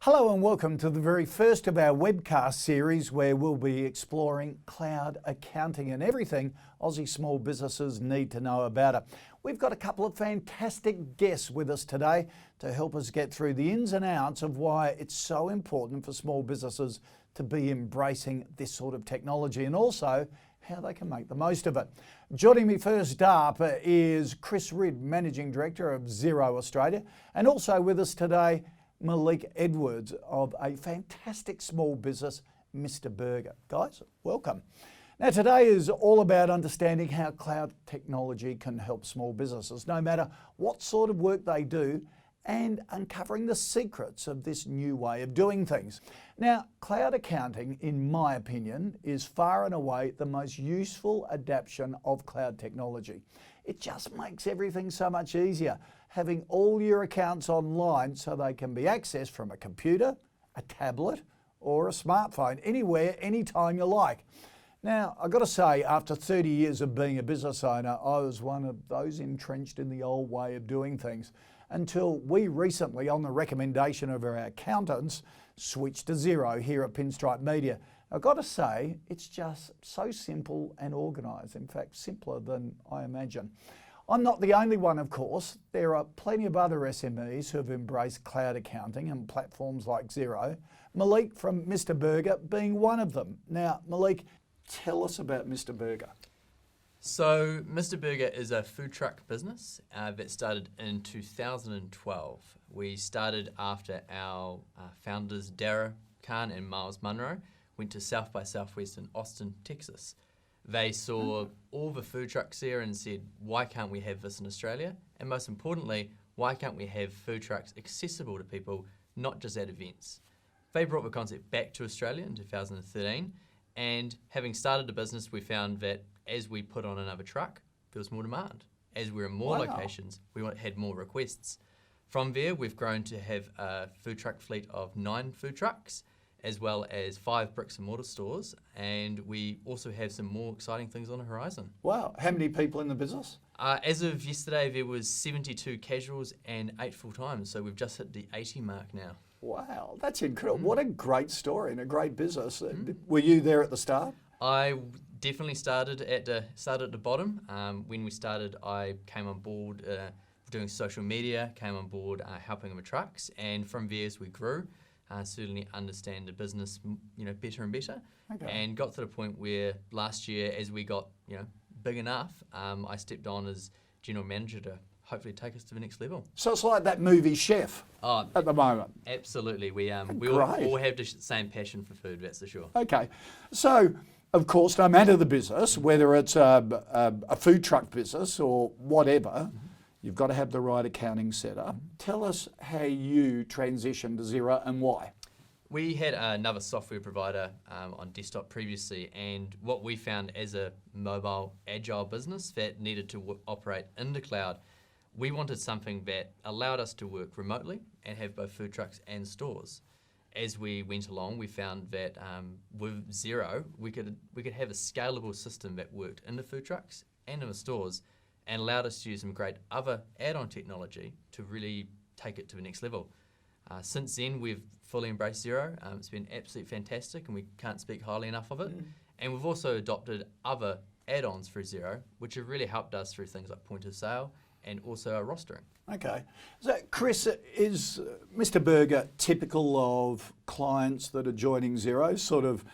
Hello and welcome to the very first of our webcast series where we'll be exploring cloud accounting and everything Aussie small businesses need to know about it. We've got a couple of fantastic guests with us today to help us get through the ins and outs of why it's so important for small businesses to be embracing this sort of technology and also how they can make the most of it. Joining me first up is Chris Ridd, Managing Director of Xero Australia, and also with us today Malik Edwards of a fantastic small business, Mr. Burger. Guys, welcome. Now today is all about understanding how cloud technology can help small businesses, no matter what sort of work they do, and uncovering the secrets of this new way of doing things. Now, cloud accounting, in my opinion, is far and away the most useful adaptation of cloud technology. It just makes everything so much easier, having all your accounts online so they can be accessed from a computer, a tablet, or a smartphone, anywhere, anytime you like. Now, I've got to say, after 30 years of being a business owner, I was one of those entrenched in the old way of doing things until we recently, on the recommendation of our accountants, switched to Xero here at Pinstripe Media. I've got to say, it's just so simple and organised, in fact, simpler than I imagine. I'm not the only one, of course. There are plenty of other SMEs who have embraced cloud accounting and platforms like Xero, Malik from Mr. Burger being one of them. Now, Malik, tell us about Mr. Burger. So Mr. Burger is a food truck business that started in 2012. We started after our founders, Dara Khan and Miles Munro, went to South by Southwest in Austin, Texas. They saw all the food trucks there and said, why can't we have this in Australia? And most importantly, why can't we have food trucks accessible to people, not just at events? They brought the concept back to Australia in 2013. And having started a business, we found that as we put on another truck, there was more demand. As we were in more locations, we had more requests. From there, we've grown to have a food truck fleet of 9 food trucks, as well as 5 bricks and mortar stores. And we also have some more exciting things on the horizon. Wow, how many people in the business? As of yesterday, there was 72 casuals and 8 full-time. So we've just hit the 80 mark now. Wow, that's incredible. What a great story and a great business. Were you there at the start? I definitely started at the bottom. When we started, I came on board doing social media, came on board helping with trucks, and from there as we grew, certainly understand the business better and better, and got to the point where last year, as we got big enough, I stepped on as general manager to hopefully take us to the next level. So it's like that movie Chef at the moment. Absolutely. We all have the same passion for food, that's for sure. Okay. So, of course, no matter the business, whether it's a food truck business or whatever, you've got to have the right accounting setup. Tell us how you transitioned to Xero and why. We had another software provider on desktop previously, and what we found as a mobile, agile business that needed to operate in the cloud, we wanted something that allowed us to work remotely and have both food trucks and stores. As we went along, we found that with Xero, we could have a scalable system that worked in the food trucks and in the stores and allowed us to use some great other add-on technology to really take it to the next level. Since then, we've fully embraced Xero. It's been absolutely fantastic and we can't speak highly enough of it. And we've also adopted other add-ons through Xero, which have really helped us through things like point of sale and also our rostering. Okay. So, Chris, is Mr. Burger typical of clients that are joining Xero, sort of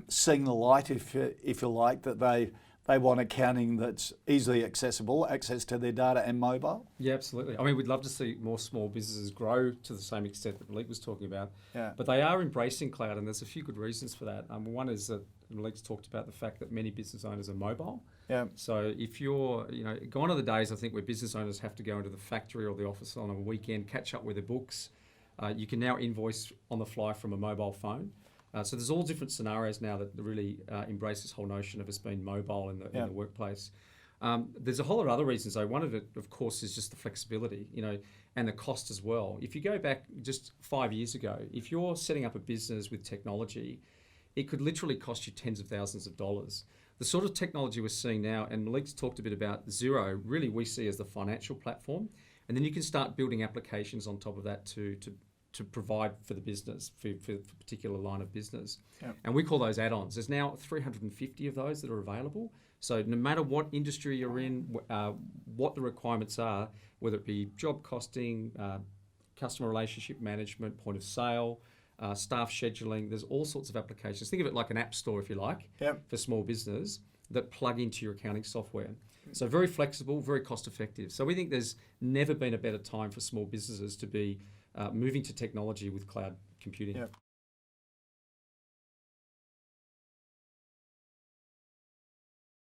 seeing the light, if you like, that they want accounting that's easily accessible, access to their data and mobile? Yeah, absolutely. I mean, we'd love to see more small businesses grow to the same extent that Malik was talking about. Yeah. But they are embracing cloud, and there's a few good reasons for that. One is that Malik's talked about the fact that many business owners are mobile. Yeah. So if you're, gone are the days, I think, where business owners have to go into the factory or the office on a weekend, catch up with their books. You can now invoice on the fly from a mobile phone. So there's all different scenarios now that really embrace this whole notion of us being mobile in the workplace. There's a whole lot of other reasons though. One of it, of course, is just the flexibility, and the cost as well. If you go back just 5 years ago, if you're setting up a business with technology, it could literally cost you tens of thousands of dollars. The sort of technology we're seeing now, and Malik's talked a bit about Xero, really we see as the financial platform, and then you can start building applications on top of that to to provide for the business, for a particular line of business. Yep. And we call those add-ons. There's now 350 of those that are available. So no matter what industry you're in, what the requirements are, whether it be job costing, customer relationship management, point of sale, staff scheduling, there's all sorts of applications. Think of it like an app store, if you like, Yep. for small business that plug into your accounting software. So very flexible, very cost effective. So we think there's never been a better time for small businesses to be moving to technology with cloud computing. Yep.